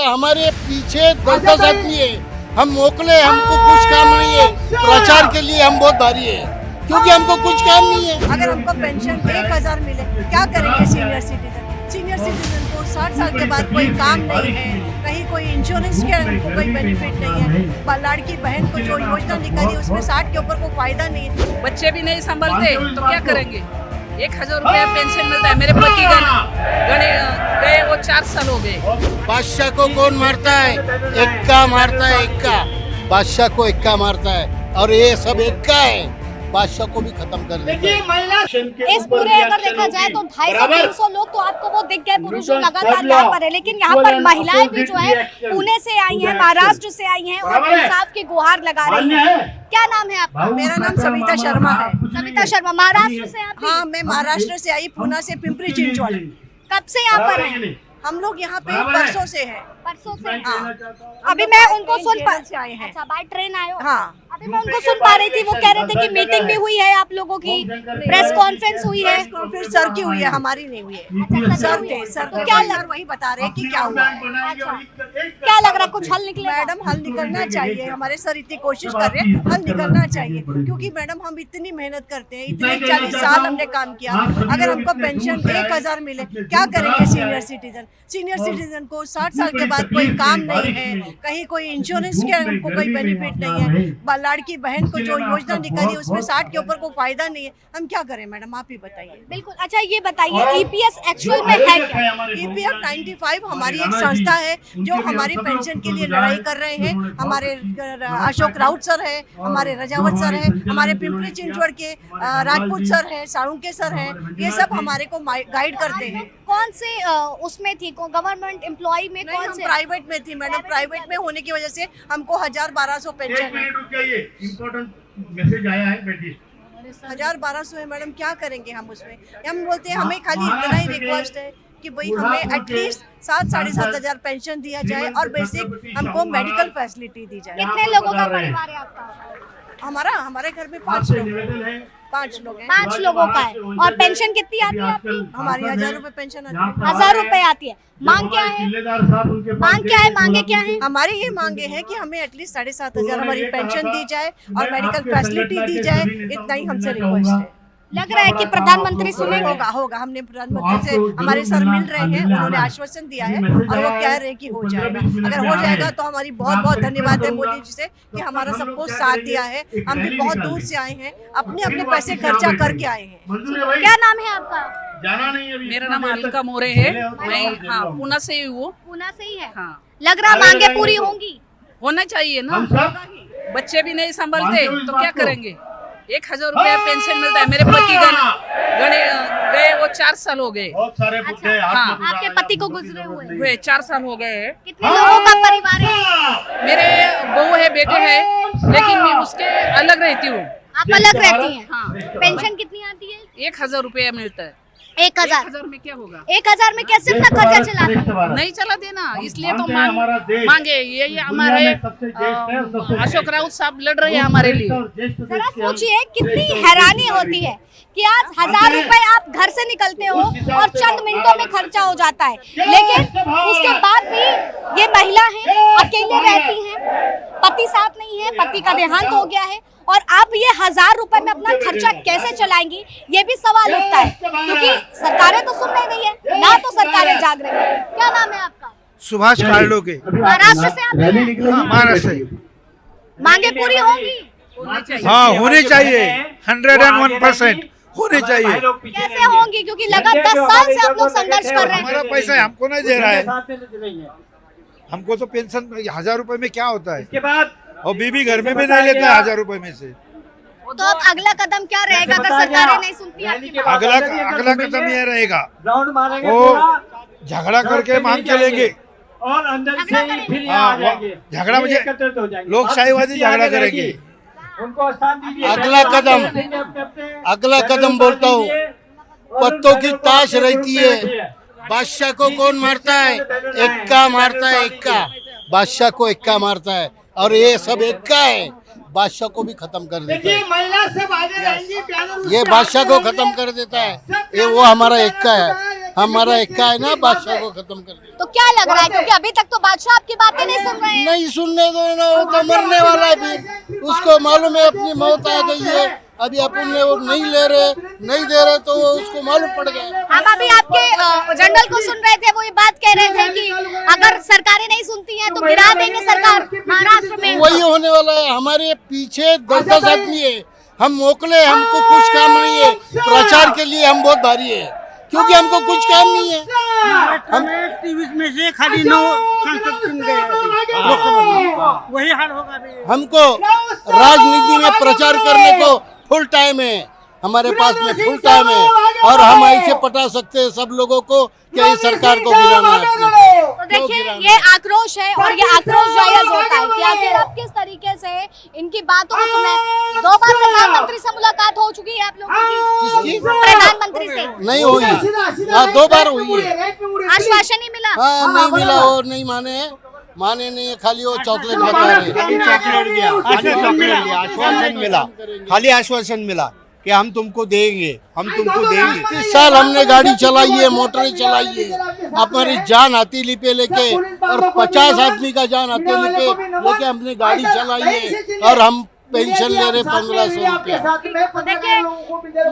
हमारे पीछे 10-10 आदमी है, हम मोकले, हमको कुछ काम नहीं है, प्रचार के लिए हम बहुत भारी है क्योंकि हमको कुछ काम नहीं है। अगर हमको पेंशन 1000 मिले क्या करेंगे सीनियर सिटीजन को 60 साल के बाद कोई काम नहीं है, कहीं कोई इंश्योरेंस के हमको कोई बेनिफिट नहीं है, लाड़की बहन को जो योजना निकाली उसमें 60 के ऊपर कोई फायदा नहीं है। बच्चे भी नहीं संभलते तो क्या करेंगे। 1000 रुपया पेंशन मिलता है। मेरे पति गए वो 4 साल हो गए। बादशाह को कौन मारता है? एक्का मारता है, एक्का। बादशाह को एक्का मारता है और ये सब एक्का है, बादशाह को भी खत्म कर देता है। इस पूरे अगर देखा जाए तो 250-300 लोग तो आपको वो दिख गए पुरुष जो लगातार यहाँ पर है, लेकिन यहाँ पर महिलाएं भी जो है पुणे से आई हैं, महाराष्ट्र से आई हैं और इंसाफ की गुहार लगा रही हैं। क्या नाम है आपका? मेरा नाम सविता शर्मा है। सविता शर्मा, महाराष्ट्र से आप? हाँ, मैं महाराष्ट्र से आई, पुणे से पिंपरी चिंचवड। कब से यहाँ पर है? हम लोग यहाँ पे परसों से हैं। परसों से? हाँ। अभी मैं उनको सुन पा से आए हैं। अच्छा, बाय ट्रेन आए हो? हाँ। अभी मैं उनको सुन पा रही थी, वो कह रहे थे कि मीटिंग भी हुई है आप लोगों की, प्रेस कॉन्फ्रेंस हुई है। प्रेस कॉन्फ्रेंस सर की हुई है, हमारी नहीं हुई है। अच्छा, सर के तो क्या लग वही बता रहे हैं कि क्या हुआ है। अच्छा, क्या लग रहा है कुछ हल निकलेगा? मैडम हल निकलना चाहिए, हमारे सर इतनी कोशिश कर रहे हैं, हल निकलना चाहिए क्योंकि मैडम हम इतनी मेहनत करते हैं, इतने 40 साल हमने काम किया। अगर हमको पेंशन 1000 मिले क्या करेंगे सीनियर सिटीजन को 60 साल के बाद कोई काम नहीं है, कहीं कोई इंश्योरेंस के हमको कोई बेनिफिट नहीं है, लाड़की बहन को जो योजना निकाली उसमें 60 के ऊपर कोई फायदा नहीं है। हम क्या करें मैडम, आप ही बताइए। बिल्कुल। अच्छा, ये बताइए ईपीएस एक्चुअल में है क्या? ईपीएफ 95 हमारी एक संस्था है जो हमारी पेंशन के लिए लड़ाई कर रहे हैं। हमारे अशोक राउत सर है, हमारे रजावत सर है, हमारे पिंपरी चिंचवड के राजपूत सर है, साळुंके सर है, ये सब हमारे को गाइड करते हैं। कौन से उसमें थी, गवर्नमेंट एम्प्लॉय में? कौन से? प्राइवेट में थी मैडम। प्राइवेट में होने की वजह से हमको 1000-1200 पेंशन है। मैसेज आया है बेटी। 1000-1200 है मैडम, क्या करेंगे हम उसमें? हम बोलते हैं हमें खाली इतना ही रिक्वेस्ट है कि भाई हमें एटलीस्ट 7-7.5 हजार पेंशन दिया जाए और बेसिक हमको मेडिकल फैसिलिटी दी जाए। कितने लोगों का परिवार है आपका? हमारे घर में 5 लोग हैं। 5 लोग हैं। 5 लोगों का है। और पेंशन कितनी आती है आपकी? हमारी 1000 रुपए पेंशन आती है। 1000 रुपए आती है। मांग क्या है? मांग क्या है? मांगे क्या है? हमारी ये मांगे हैं कि हमें एटलीस्ट 7,500 हमारी पेंशन दी जाए और मेडिकल फैसिलिटी दी जाए, इतना ही हमसे रिक्वेस्ट है। लग रहा है कि प्रधानमंत्री सुनेंगे। होगा। हमने प्रधानमंत्री से हमारे सर मिल रहे हैं, उन्होंने आश्वासन दिया है और वो कह रहे हैं कि हो जाएगा। अगर हो जाएगा तो हमारी बहुत बहुत धन्यवाद है मोदी जी से कि हमारा सबको साथ दिया है। हम भी बहुत दूर से आए हैं, अपने अपने पैसे खर्चा करके आए हैं। क्या नाम है आपका? जाना नहीं है। मेरा नाम अलका मोरे है। मैं पुणे से ही हूँ। पुणे से ही है। हाँ, लग रहा मांगे पूरी होंगी। होना चाहिए ना। बच्चे भी नहीं संभलते तो क्या करेंगे। 1000 रुपया पेंशन मिलता है। मेरे पति गए वो 4 साल हो गए। बहुत सारे बुढ़े हाँ, आपके पति को गुजरे हुए 4 साल हो गए। कितने लोगों का परिवार है? मेरे बहू है, बेटे है, लेकिन मैं उसके अलग रहती हूँ। आप अलग रहती हैं? हाँ। पेंशन कितनी आती है? 1000 रुपया मिलता है। 1000 में क्या होगा? 1000 में कैसे अपना खर्चा चलाते हैं? नहीं चला देना, इसलिए तो मांगे। ये हमारे अशोक राउत साहब लड़ रहे हैं हमारे लिए। जरा सोचिए कितनी हैरानी होती है कि आज 1000 रुपए आप घर से निकलते हो और चंद मिनटों में खर्चा हो जाता है, लेकिन उसके बाद भी ये महिला है, अकेले रहती हैं, पति साथ नहीं है, पति का देहांत हो गया है और आप ये 1000 रुपए में अपना खर्चा कैसे चलाएंगी, ये भी सवाल उठता है क्योंकि सरकारें तो सुन रही है ना, तो सरकारें जाग रही है। क्या नाम है आपका? सुभाष खाड़लोके। महाराष्ट्र से आप हैं? हाँ, महाराष्ट्र से। मांगे पूरी होंगी? हाँ, होनी चाहिए। 101% होनी चाहिए। कैसे होंगी, क्योंकि लगातार 10 साल से आप लोग संघर्ष कर रहे हैं। हमारा पैसा हमको नहीं दे रहा है। हमको तो पेंशन 1000 रुपए में क्या होता है, और बीबी घर में भी नहीं लेता है 1000 रुपए में से। तो अब अगला कदम क्या रहेगा अगर सरकारें नहीं सुनती आपकी बात? अगला कदम ये रहेगा, वो झगड़ा करके मांग के लेंगे और अंदर से ही फिर हाँ, आ जाएंगे। झगड़ा मुझे एकत्रित हो जाएंगे। लोकशाहीवादी झगड़ा करेंगे। उनको स्थान दीजिए। अगला कदम बोलता हूँ, पत्तों की ताश रहती है, बादशाह को कौन मारता है? एक्का मारता है, एक्का। बादशाह को एक्का मारता है और ये सब एक्का है, बादशाह को भी खत्म कर देता है। महिला सब आगे रहेंगी, ये बादशाह को खत्म कर देता है, ये वो हमारा एक्का है। हमारा इक्का है ना, बादशाह को खत्म कर दिया। तो क्या लग रहा है, क्योंकि अभी तक तो बादशाह आपकी बातें नहीं सुन रहे हैं। नहीं सुनने दो ना, वो तो मरने वाला है, भी उसको मालूम है अपनी मौत आ गई है। अभी अपन ने वो नहीं ले रहे, नहीं दे रहे, तो वो उसको मालूम पड़ गया। हम अभी आपके जनरल को सुन रहे थे, वो ये बात कह रहे थे कि अगर सरकारें नहीं सुनती हैं तो गिरा देंगे सरकार महाराष्ट्र में। वही होने वाला है। हमारे पीछे 10-10 आदमी है, हम मोकले, हमको कुछ काम नहीं है। प्रचार के लिए हम बहुत भारी है, क्योंकि हमको कुछ काम नहीं है। हम 23 में से खाली 9 सांसद चुन गए लोकसभा में, वही हाल होगा अभी। हमको राजनीति में प्रचार करने को फुल टाइम है, हमारे पास में फुल टाइम है, और हम ऐसे पटा सकते हैं सब लोगों को कि इस सरकार को गिराना है अपने को। तो देखिए, ये आक्रोश है और ये आक्रोश जायज होता है कि आखिर आप किस तरीके से इनकी बातों को सुने। 2 बार प्रधानमंत्री से मुलाकात हो चुकी है आप लोगों की? प्रधानमंत्री से नहीं हुई, 2 बार हुई है। आश्वासन नहीं मिला? हाँ, नहीं मिला, और नहीं माने नहीं है, खाली वो चॉकलेट बता रहे। आश्वासन मिला, खाली आश्वासन मिला कि हम तुमको देंगे, हम तुमको देंगे। इस साल हमने गाड़ी चलाई है, मोटरें चलाई है, हमारी जान हथेली पे लेके, और 50 आदमी का जान हथेली पे लेके हमने गाड़ी चलाई है, और हम पेंशन ले रहे 1500 रुपया। तो देखिए,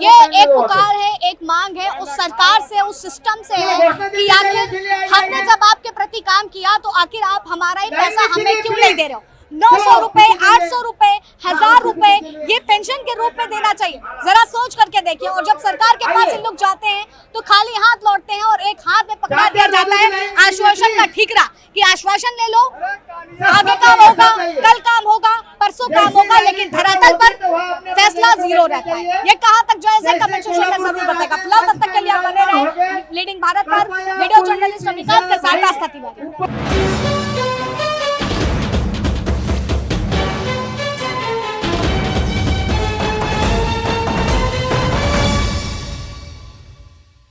ये एक पुकार है, एक मांग है उस सरकार से, उस सिस्टम से है कि आखिर हमने जब आपके प्रति काम किया तो आखिर आप हमारा ही पैसा हमें क्यों नहीं दे रहे हो? 900 रुपए, 800 रुपए, 1000 रुपए ये पेंशन के रूप में देना चाहिए। जरा सोच करके देखिए। और जब सरकार के पास इन लोग जाते हैं तो खाली हाथ लौटते हैं और एक हाथ में पकड़ा दिया जाता है आश्वासन का ठीकरा कि आश्वासन ले लो, आगे काम होगा, कल काम होगा, परसों काम होगा, लेकिन धरातल पर फैसला 0 रहता है। ये कहाँ तक जायज है, कमेंट सेक्शन में जरूर बताएगा। फिलहाल तब तक के लिए आप बने रहे लीडिंग भारत पर वीडियो जर्नलिस्ट अमिताभ के साथ आस्था तिवारी।